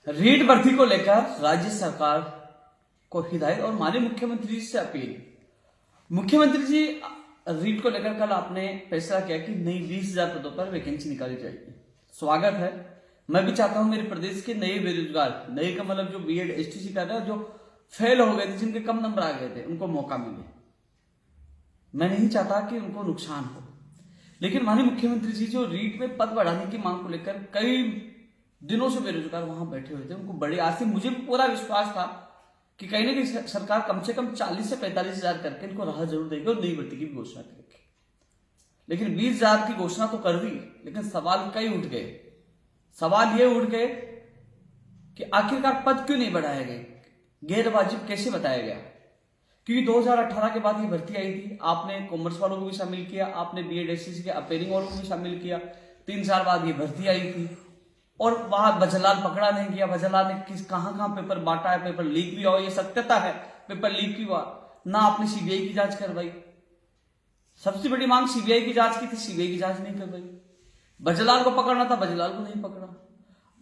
रीट भर्ती को लेकर राज्य सरकार को हिदायत और माननीय मुख्यमंत्री जी से अपील। मुख्यमंत्री जी, रीट को लेकर कल आपने फैसला किया कि नई 20,000 पदों पर वैकेंसी निकाली जाएगी। स्वागत है। मैं भी चाहता हूं मेरे प्रदेश के नए बेरोजगार, नए का मतलब जो बीएड एसटीसी कर रहे हैं, जो फेल हो गए थे, जिनके कम नंबर आ गए थे, उनको मौका मिले। मैं नहीं चाहता कि उनको नुकसान हो, लेकिन माननीय मुख्यमंत्री जी जो रीट में पद बढ़ाने की मांग को लेकर कई दिनों से बेरोजगार वहां बैठे हुए थे, उनको बड़ी आज से मुझे भी पूरा विश्वास था कि कहीं ना कहीं सरकार कम से कम 40 से 45,000 करके इनको राहत जरूर देगी और नई भर्ती की भी घोषणा करेगी। लेकिन 20,000 की घोषणा तो कर दी, लेकिन सवाल कई उठ गए। सवाल ये उठ गए कि आखिरकार पद क्यों नहीं बढ़ाए गए, गैर वाजिब कैसे बताया गया। क्योंकि 2018 के बाद ये भर्ती आई थी, आपने कॉमर्स वालों को भी शामिल किया, आपने बीएड एसटीसी के अपेयरिंग वालों को भी शामिल किया। 3 साल बाद ये भर्ती आई थी और वहां भजनलाल पकड़ा नहीं गया। भजनलाल ने किस कहां पेपर बांटा है, पेपर लीक भी हुआ, ये सत्यता है, पेपर लीक भी हुआ ना। आपने सीबीआई की जांच करवाई, सबसे बड़ी मांग सीबीआई की जांच की थी, सीबीआई की जांच नहीं करवाई। भजनलाल को पकड़ना था, भजनलाल को नहीं पकड़ा।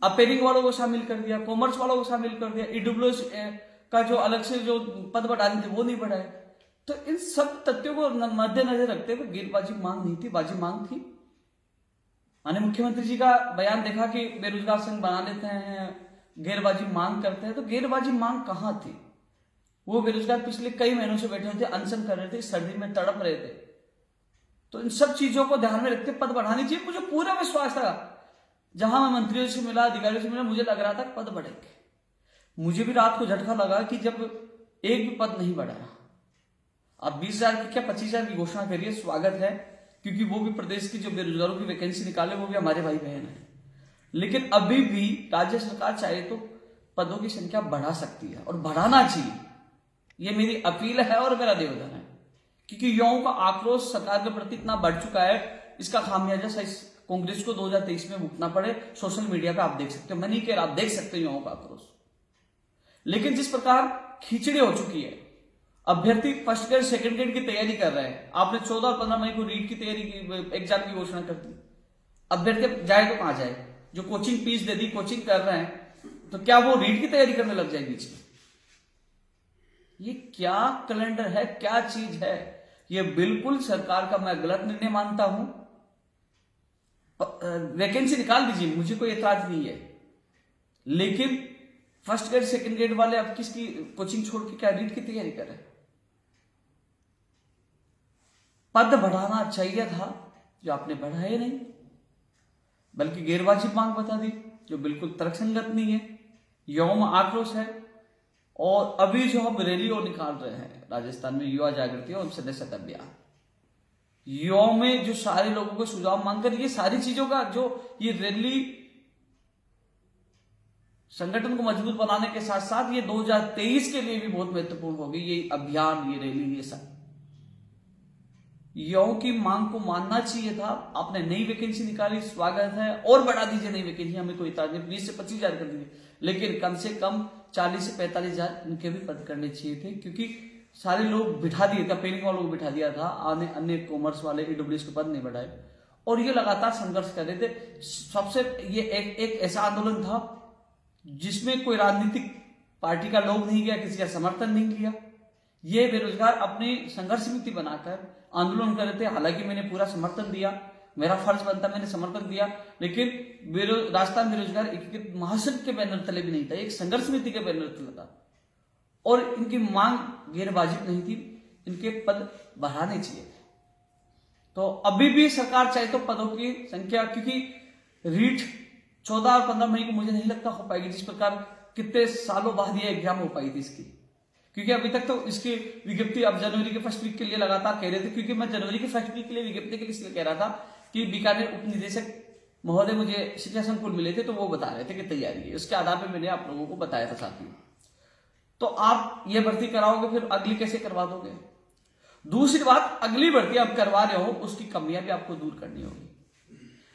अपेयरिंग वालों को शामिल कर दिया, कॉमर्स वालों को शामिल कर दिया, ईडब्ल्यूएस का जो अलग से जो पद बढ़ाने थे वो नहीं बढ़ाए। तो इन सब तथ्यों को मद्देनजर रखते हुए गैरवाजिब मांग नहीं थी, वाजिब मांग थी। माननीय मुख्यमंत्री जी का बयान देखा कि बेरोजगार संघ बना लेते हैं, गैरवाजिब मांग करते हैं। तो गैरवाजिब मांग कहां थी? वो बेरोजगार पिछले कई महीनों से बैठे हुए थे, अनशन कर रहे थे, सर्दी में तड़प रहे थे। तो इन सब चीजों को ध्यान में रखते पद बढ़ानी चाहिए। मुझे पूरा विश्वास था, जहां मैं मंत्रियों से मिला, अधिकारियों से मिला, मुझे लग रहा था पद बढ़ेंगे। मुझे भी रात को झटका लगा कि जब एक भी पद नहीं बढ़ाया। अब 20,000 की क्या 25,000 की घोषणा करिए, स्वागत है, क्योंकि वो भी प्रदेश की जो बेरोजगारों की वैकेंसी निकाले वो भी हमारे भाई बहन है। लेकिन अभी भी राज्य सरकार चाहे तो पदों की संख्या बढ़ा सकती है और बढ़ाना चाहिए। ये मेरी अपील है और मेरा निवेदन है, क्योंकि युवाओं का आक्रोश सरकार के प्रति इतना बढ़ चुका है, इसका खामियाजा कांग्रेस को 2023 में भुगतना पड़े। सोशल मीडिया पे आप देख सकते हो, मैं नहीं कह रहा, आप देख सकते हो युवाओं का आक्रोश। लेकिन जिस प्रकार खिचड़ी हो चुकी है, अभ्यर्थी फर्स्ट ग्रेड सेकंड ग्रेड की तैयारी कर रहे हैं। आपने 14 और 15 मई को रीट की तैयारी की, एग्जाम की घोषणा कर दी। अभ्यर्थी जाए तो कहां जाए? जो कोचिंग फीस दे दी, कोचिंग कर रहे हैं, तो क्या वो रीट की तैयारी करने लग जाएगी? ये क्या कैलेंडर है, क्या चीज है? ये बिल्कुल सरकार का मैं गलत निर्णय मानता हूं। वैकेंसी निकाल दीजिए, मुझे कोई एतराज नहीं है, लेकिन फर्स्ट ग्रेड सेकंड ग्रेड वाले अब किसकी कोचिंग छोड़ के क्या रीट की तैयारी कर रहे हैं? पद बढ़ाना चाहिए था, जो आपने बढ़ाए नहीं, बल्कि गैरवाजिब मांग बता दी, जो बिल्कुल तर्कसंगत नहीं है। यौम आक्रोश है। और अभी जो हम रैली और निकाल रहे हैं राजस्थान में, युवा जागृति और सदस्यता अभियान, युवाओं में जो सारे लोगों को सुझाव मांगकर ये सारी चीजों का जो ये रैली संगठन को मजबूत बनाने के साथ साथ ये 2023 के लिए भी बहुत महत्वपूर्ण होगी। ये अभियान, ये रैली, ये सब युवाओं की मांग को मानना चाहिए था। आपने नई वैकेंसी निकाली, स्वागत है, और बढ़ा दीजिए नई वैकेंसी, हमें कोई इतराज नहीं। 20 से 25,000 कर दीजिए, लेकिन कम से कम 40 से 45,000 इनके भी पद करने चाहिए थे, क्योंकि सारे लोग बिठा दिए थे, पेनिंग वालों को बिठा दिया था, अन्य कॉमर्स वाले ईडब्ल्यूएस के पद नहीं बढ़ाए, और ये लगातार संघर्ष कर रहे थे। सबसे ये एक ऐसा आंदोलन था जिसमें कोई राजनीतिक पार्टी का लोग नहीं गया, किसी का समर्थन नहीं किया। ये बेरोजगार अपनी संघर्ष समिति बनाकर आंदोलन कर रहे थे। हालांकि मैंने पूरा समर्थन दिया, मेरा फर्ज बनता, मैंने समर्थन दिया, लेकिन राजस्थान बेरोजगार एकीकृत महासंघ के बैनर तले भी नहीं था, एक संघर्ष समिति के बैनर तले था। और इनकी मांग गैरवाजिब नहीं थी, इनके पद बढ़ाने चाहिए। तो अभी भी सरकार चाहे तो पदों की संख्या, क्योंकि रीट 14 और 15 मई को मुझे नहीं लगता हो पाएगी, जिस प्रकार कितने सालों बाद ये एग्जाम हो पाई थी इसकी। क्योंकि अभी तक तो इसकी विज्ञप्ति अब जनवरी के फर्स्ट वीक के लिए लगातार कह रहे थे, क्योंकि मैं जनवरी के फर्स्ट वीक के लिए विज्ञप्ति के लिए इसलिए कह रहा था कि बीकानेर उप निदेशक महोदय मुझे शिक्षा संकुल मिले थे, तो वो बता रहे थे कि तैयारी है, उसके आधार पर मैंने आप लोगों को बताया था साथियों। तो आप ये भर्ती कराओगे, फिर अगली कैसे करवा दोगे? दूसरी बात, अगली भर्ती आप करवा रहे हो, उसकी कमियां भी आपको दूर करनी होगी।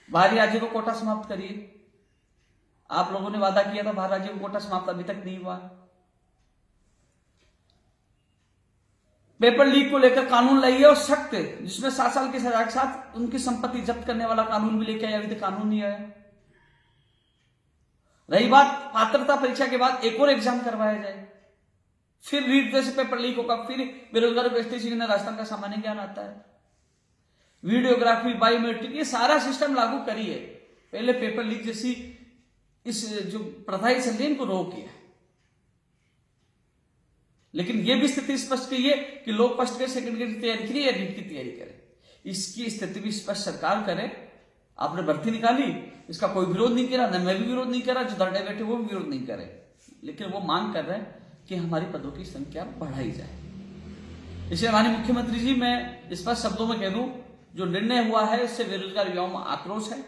बाहरी राज्यों को कोटा समाप्त करिए। आप लोगों ने वादा किया था बाहर राज्यों को कोटा समाप्त, अभी तक नहीं हुआ। पेपर लीक को लेकर कानून लाइए और सख्त, जिसमें 7 साल की सजा के साथ उनकी संपत्ति जब्त करने वाला कानून भी लेके आया, अभी तक कानून नहीं आया। रही बात पात्रता परीक्षा के बाद एक और एग्जाम करवाया जाए, फिर रीट जैसे पेपर लीक होगा, फिर बेरोजगारों को एसटी सीखने राजस्थान का सामान्य ज्ञान आता है, वीडियोग्राफी, बायोमेट्रिक, ये सारा सिस्टम लागू करिए। पहले पेपर लीक जैसी इस जो प्रथाएं चल रही है इनको रोकिए। लेकिन यह भी स्थिति स्पष्ट की है कि लोग फर्स्ट ग्रेड सेकंड ग्रेड की तैयारी करें या रीट की तैयारी करें, इसकी स्थिति भी स्पष्ट सरकार करे। आपने भर्ती निकाली, इसका कोई विरोध नहीं करा, न मैं भी विरोध नहीं करा, जो धरने बैठे वो भी विरोध नहीं करे, लेकिन वो मांग कर रहे हैं कि हमारी पदों की संख्या बढ़ाई जाए। इसलिए माननीय मुख्यमंत्री जी, मैं स्पष्ट शब्दों में कह दूं, जो निर्णय हुआ है इससे बेरोजगार युवाओं में आक्रोश है।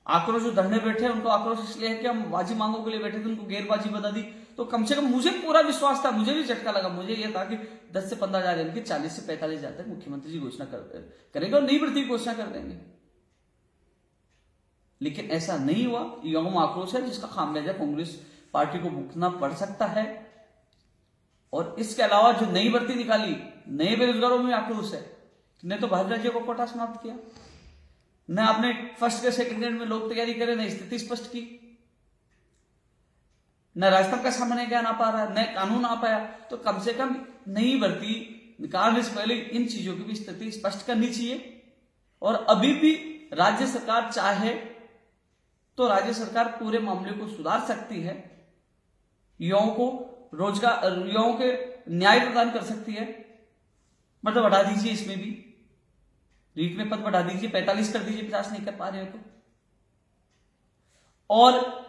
आक्रोश जो धरने बैठे हैं उनको आक्रोश इसलिए है कि हम बाजी मांगों के लिए बैठे थे, उनको गैरबाजी बता दी। तो कम से कम मुझे पूरा विश्वास था, मुझे भी झटका लगा, मुझे यह था कि 10 से 15 हजार के 40 से 45 हजार तक मुख्यमंत्री जी घोषणा करेंगे और नई भर्ती की घोषणा कर देंगे। लेकिन ऐसा नहीं हुआ। युवाओं में आक्रोश है जिसका खामियाजा कांग्रेस पार्टी को भुगतना पड़ सकता है। और इसके अलावा जो नई भर्ती निकाली, नए बेरोजगारों में आक्रोश है। न तो बाहर राज्यों को कोटा समाप्त किया, न आपने फर्स्ट के सेकंड ग्रेड में लोग तैयारी करे, न स्थिति स्पष्ट की, न राजस्थान का सामान्य ज्ञान आ पा रहा, न कानून आ पाया। तो कम से कम नई भर्ती निकालने से पहले इन चीजों की भी स्थिति स्पष्ट करनी चाहिए। और अभी भी राज्य सरकार चाहे तो राज्य सरकार पूरे मामले को सुधार सकती है, युवाओं को रोजगार, युवाओं के न्याय प्रदान कर सकती है। मतलब बढ़ा दीजिए, इसमें भी रीट में पद बढ़ा दीजिए, 45 कर दीजिए, 50 नहीं कर पा रहे हो तो। और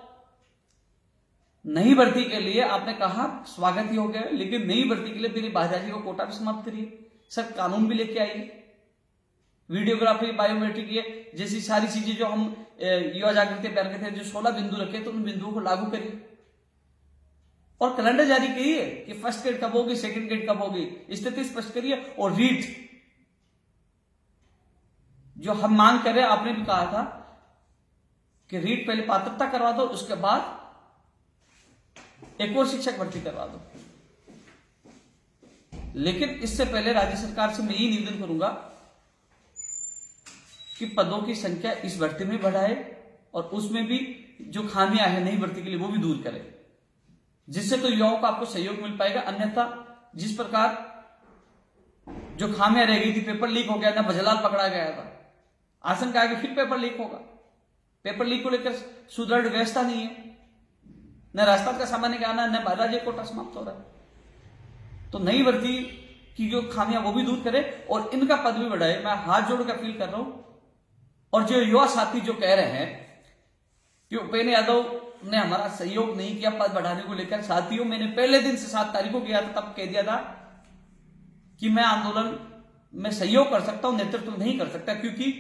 नई भर्ती के लिए आपने कहा स्वागत ही हो गया, लेकिन नई भर्ती के लिए मेरी बाजाजी को कोटा भी समाप्त करिए, सर कानून भी लेके आइए, वीडियोग्राफी, बायोमेट्रिक, ये जैसी सारी चीजें जो हम युवा जागृति अभियान के थे, जो 16 बिंदु रखे तो उन बिंदुओं को लागू करिए। और कैलेंडर जारी करिए कि फर्स्ट ग्रेड कब होगी, सेकंड ग्रेड कब होगी, स्थिति स्पष्ट करिए। और रीट जो हम मांग कर रहे हैं, आपने भी कहा था कि रीट पहले पात्रता करवा दो, उसके बाद एक और शिक्षक भर्ती करवा दो। लेकिन इससे पहले राज्य सरकार से मैं यही निवेदन करूंगा कि पदों की संख्या इस भर्ती में बढ़ाए और उसमें भी जो खामियां हैं नई भर्ती के लिए वो भी दूर करे, जिससे तो युवाओं को आपको सहयोग मिल पाएगा। अन्यथा जिस प्रकार जो खामियां रह गई थी, पेपर लीक हो गया, ना भजलाल पकड़ा गया था, आशंका है कि फिर पेपर लीक होगा। पेपर लीक को लेकर सुदृढ़ व्यवस्था नहीं है, न राजस्थान का सामान्य ज्ञान है, न राज्य कोटा समाप्त हो रहा है। तो नई भर्ती की जो खामियां वो भी दूर करे और इनका पद भी बढ़ाए। मैं हाथ जोड़ कर अपील कर रहा हूं। और जो युवा साथी जो कह रहे हैं कि उपेंद्र यादव ने हमारा सहयोग नहीं किया पद बढ़ाने को लेकर, साथियों मैंने पहले दिन से 7 तारीख को गया था, तब कह दिया था कि मैं आंदोलन में सहयोग कर सकता हूं, नेतृत्व नहीं कर सकता, क्योंकि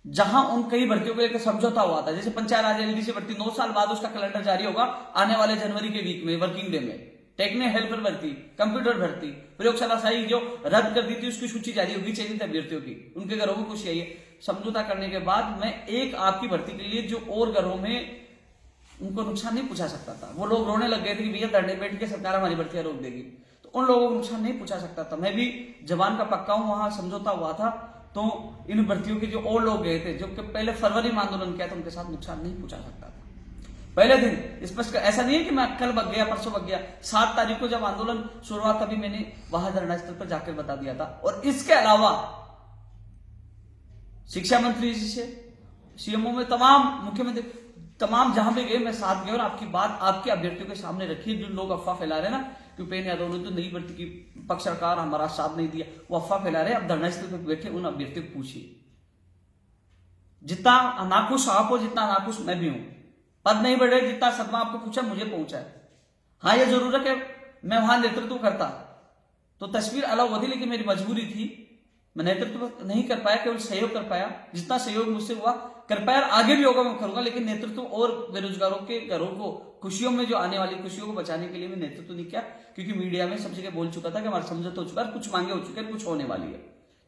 जहां उन कई भर्तियों को लेकर समझौता हुआ था, जैसे पंचायत राज एलडीसी भर्ती 9 साल बाद उसका कैलेंडर जारी होगा आने वाले जनवरी के वीक में, वर्किंग डे में। टेक्निकल हेल्पर भर्ती, कंप्यूटर भर्ती, प्रयोगशाला सहायक जो रद्द कर दी थी उसकी सूची जारी होगी चयनित अभ्यर्थियों की, उनके घरों में खुशी आई है। समझौता करने के बाद मैं एक आपकी भर्ती के लिए जो और घरों में उनको नुकसान नहीं पहुंचा सकता था, वो लोग रोने लग गए थे कि भैया धरने बैठ के सरकार हमारी भर्तियां रोक देगी, तो उन लोगों को नुकसान नहीं पहुंचा सकता था। मैं भी जवान का पक्का हूं, वहां समझौता हुआ था। तो इन भर्तियों के जो और लोग गए थे, जो पहले फरवरी में आंदोलन किया था, उनके साथ नुकसान नहीं पहुंचा सकता था पहले दिन। स्पष्ट ऐसा नहीं है कि मैं कल बग गया, परसों बग गया। 7 तारीख को जब आंदोलन शुरुआत, तभी मैंने वहां धरना स्थल पर जाकर बता दिया था। और इसके अलावा शिक्षा मंत्री जी से, सीएमओ में, तमाम मुख्यमंत्री, तमाम जहां भी गए मैं साथ गया और आपकी बात आपके अभ्यर्थियों के सामने रखी। जो लोग अफवाह फैला रहे हैं ना कि उपेंद्र यादव ने तो नई भर्ती की पक्ष सरकार हमारा साथ नहीं दिया, वो अफवाह फैला रहे हैं। अब धरना स्थल पर बैठे उन अभ्यर्थियों को पूछिए, जितना नाखुश आप हो, जितना नाखुश मैं भी हूं। पद नहीं बढ़े, जितना सदमा आपको पूछा मुझे पहुंचा है। हाँ, यह जरूर है कि मैं वहां नेतृत्व करता तो तस्वीर अलग होती, लेकिन मेरी मजबूरी थी, मैं नेतृत्व नहीं कर पाया, केवल सहयोग कर पाया। जितना सहयोग मुझसे हुआ कर पाया, आगे भी होगा मैं करूंगा, लेकिन नेतृत्व और बेरोजगारों के घरों को खुशियों में, जो आने वाली खुशियों को बचाने के लिए मैं नेतृत्व नहीं किया, क्योंकि मीडिया में सब जगह बोल चुका था कि हमारा समझौता हो चुका है, कुछ मांगे हो चुके हैं, कुछ होने वाली है।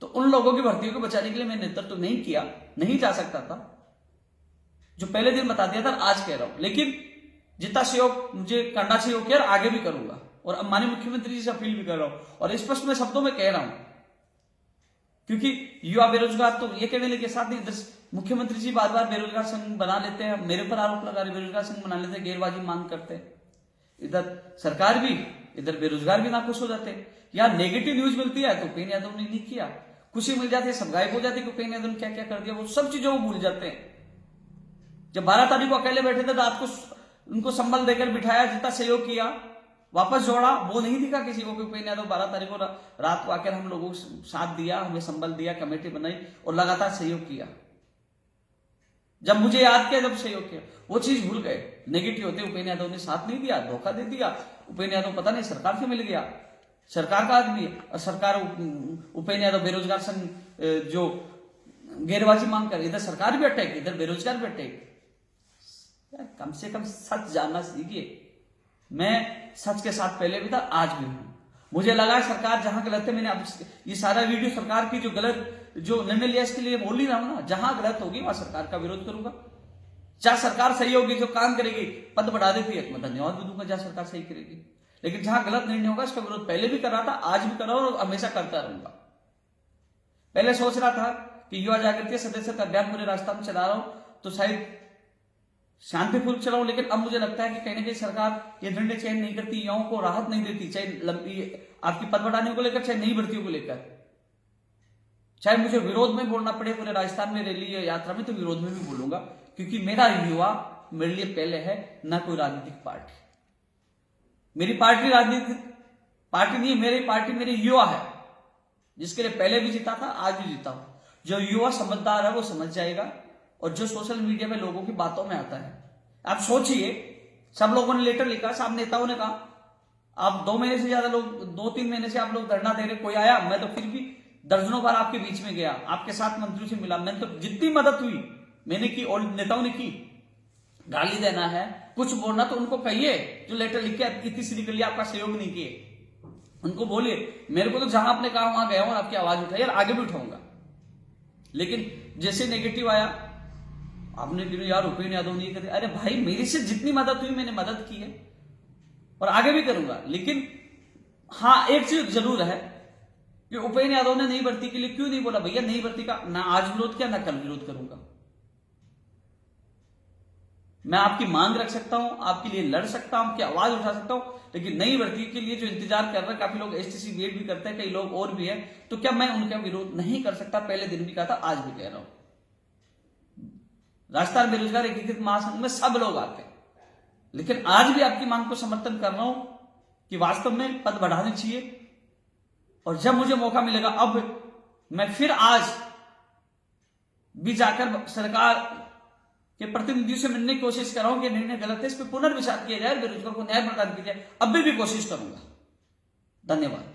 तो उन लोगों की भर्तियों को बचाने के लिए मैं नेतृत्व नहीं किया, नहीं जा सकता था, जो पहले दिन बता दिया था, आज कह रहा हूं। लेकिन जितना सहयोग मुझे करना चाहिए वो किया, आगे भी करूंगा। और अब माननीय मुख्यमंत्री जी से अपील भी कर रहा हूं और स्पष्ट में शब्दों में कह रहा हूं क्योंकि युवा बेरोजगार तो ये कहने के साथ नहीं, इधर मुख्यमंत्री जी बार बार बेरोजगार संघ बना लेते हैं, मेरे पर आरोप लगा रहे बेरोजगार संघ बना लेते हैं, गैरबाजी मांग करते हैं। इधर सरकार भी, इधर बेरोजगार भी नाखुश हो जाते हैं। या नेगेटिव न्यूज मिलती है तो उपेंद्र यादव ने नहीं किया, खुशी मिल जाती है सब गायब हो जाती है कि उपेंद्र यादव ने क्या क्या कर दिया, वो सब चीजों को भूल जाते हैं। जब 12 तारीख को अकेले बैठे थे रात को उनको संबल देकर बिठाया, जितना सहयोग किया वापस जोड़ा, वो नहीं दिखा किसी को। उपेंद्र यादव 12 तारीख को रात को आकर हम लोगों को साथ दिया, हमें संबल दिया, कमेटी बनाई और लगातार सहयोग किया। जब मुझे याद किया, जब सहयोग किया, वो चीज भूल गए। नेगेटिव होते उपेंद्र यादव ने साथ नहीं दिया, धोखा दे दिया। उपेंद्र यादव पता नहीं सरकार से मिल गया, सरकार का आदमी है और सरकार उपेंद्र यादव बेरोजगार संघ जो गैरबाजी मांग कर, इधर सरकार भी अटैक, इधर बेरोजगार भी अटैक। यार कम से कम सच जानना सीखिए। मैं सच के साथ पहले भी था, आज भी हूं। मुझे लगा सरकार जहां गलत है, मैंने अब ये सारा वीडियो सरकार की जो गलत जो निर्णय लिया इसके लिए बोल ही रहा हूं ना। जहां गलत होगी वहां सरकार का विरोध करूंगा। जहां सरकार सही होगी, जो काम करेगी, पद बढ़ा देती है, मैं धन्यवाद भी दूंगा जहां सरकार सही करेगी। लेकिन जहां गलत निर्णय होगा इसका विरोध पहले भी कर रहा था, आज भी कर रहा हूं और हमेशा करता रहूंगा। पहले सोच रहा था कि युवा जागृति सदस्य का अभियान पूरे राजस्थान में चला रहा हूं तो शायद शांतिपूर्वक चलाऊं, लेकिन अब मुझे लगता है कि कहीं ना कहीं सरकार ये निर्णय चयन नहीं करती, युवाओं को राहत नहीं देती, चाहे लंबी आपकी पद बढ़ाने को लेकर, चाहे नई भर्तियों को लेकर। चाहे मुझे विरोध में बोलना पड़े पूरे राजस्थान में रैली या यात्रा में, तो विरोध में भी बोलूंगा, क्योंकि मेरा युवा मेरे लिए पहले है, ना कोई राजनीतिक पार्टी। मेरी पार्टी राजनीतिक पार्टी नहीं है, मेरी पार्टी मेरी युवा है, जिसके लिए पहले भी जीता था, आज भी जीता हूं। जो युवा समझदार है वो समझ जाएगा, और जो सोशल मीडिया में लोगों की बातों में आता है, आप सोचिए, सब लोगों ने लेटर लिखा, सब नेताओं ने कहा, आप 2 महीने से ज्यादा लोग, 2-3 महीने से आप लोग धरना दे रहे, कोई आया? मैं तो फिर भी दर्जनों बार आपके बीच में गया, आपके साथ मंत्रियों से मिला, मैंने तो जितनी मदद हुई मैंने की और नेताओं ने की। गाली देना है, कुछ बोलना तो उनको कहिए, जो लेटर लिख के इतनी सीधी कर लिया, आपका सहयोग नहीं किए, उनको बोलिए। मेरे को तो जहां आपने कहा वहां गया हूं, आपकी आवाज उठाई और आगे भी उठाऊंगा। लेकिन जैसे नेगेटिव आया, आपने यार उपेंद्र यादव नहीं करते, अरे भाई मेरी से जितनी मदद हुई मैंने मदद की है और आगे भी करूंगा। लेकिन हाँ, एक चीज जरूर है कि उपेंद्र यादव ने नई भर्ती के लिए क्यों नहीं बोला? भैया नई भर्ती का ना आज विरोध किया, ना कल विरोध करूंगा। मैं आपकी मांग रख सकता हूं, आपके लिए लड़ सकता हूं, आपकी आवाज उठा सकता हूं, लेकिन नई भर्ती के लिए जो इंतजार कर रहे हैं, काफी लोग एसटीसी वेट भी करते हैं, कई लोग और भी है, तो क्या मैं उनका विरोध नहीं कर सकता? पहले दिन भी कहा था, आज भी कह रहा हूं। राजस्थान बेरोजगार एकीकृत महासंघ में सब लोग आते हैं, लेकिन आज भी आपकी मांग को समर्थन कर रहा हूं कि वास्तव में पद बढ़ाने चाहिए। और जब मुझे मौका मिलेगा, अब मैं फिर आज भी जाकर सरकार के प्रतिनिधियों से मिलने की कोशिश कर रहा हूं कि निर्णय गलत है, इस पर पुनर्विचार किया जाए, बेरोजगार को न्याय प्रदान किया जाए। अब भी कोशिश करूंगा। धन्यवाद।